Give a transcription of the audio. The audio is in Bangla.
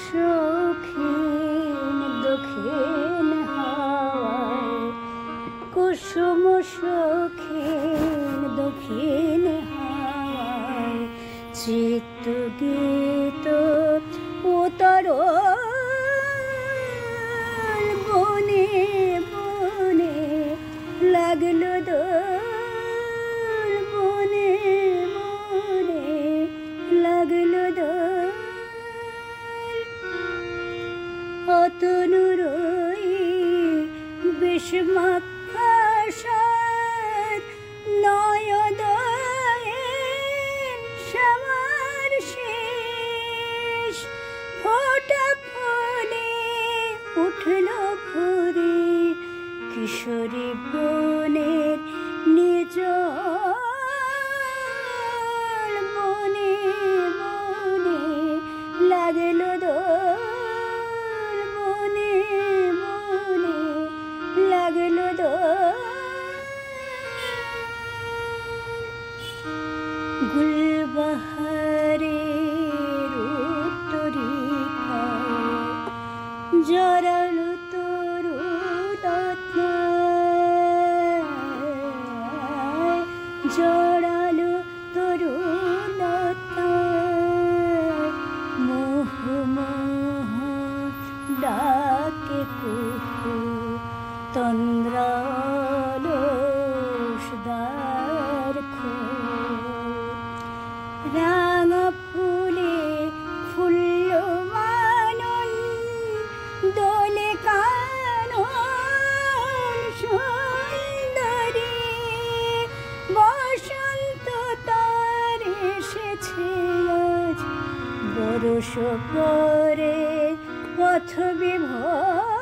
শৌখিন দক্ষিণ হাওয়ায়, কুসুম শৌখিন দক্ষিণ হাওয়ায়, চিত্ত গীত উতর বনে বনে লাগলো দোল, বনে বনে লাগলো দোল। অতনুরই বিষমাক্ষাসার নয়োদয়ের শ্যামার শেষ, ফোটা ফলে উঠল ভোরে কিশোরী বনের নির্জন, বনে বনে লাগলো দোল, বনে বনে লাগলো দোল। গুলবাহারের উত্তরিকায় জড়ালো তরুলতায়, জড়ালো তরুলতায়, মোহ মোহ ডাকে কুহু তন্দ্রালস দ্বার খোল। রাঙা ফুলে ফুল্ল মানন দোলে কানন সুন্দরী, বসন্ত তার এসেছে আজ বরষ পরে পথ বিভোর।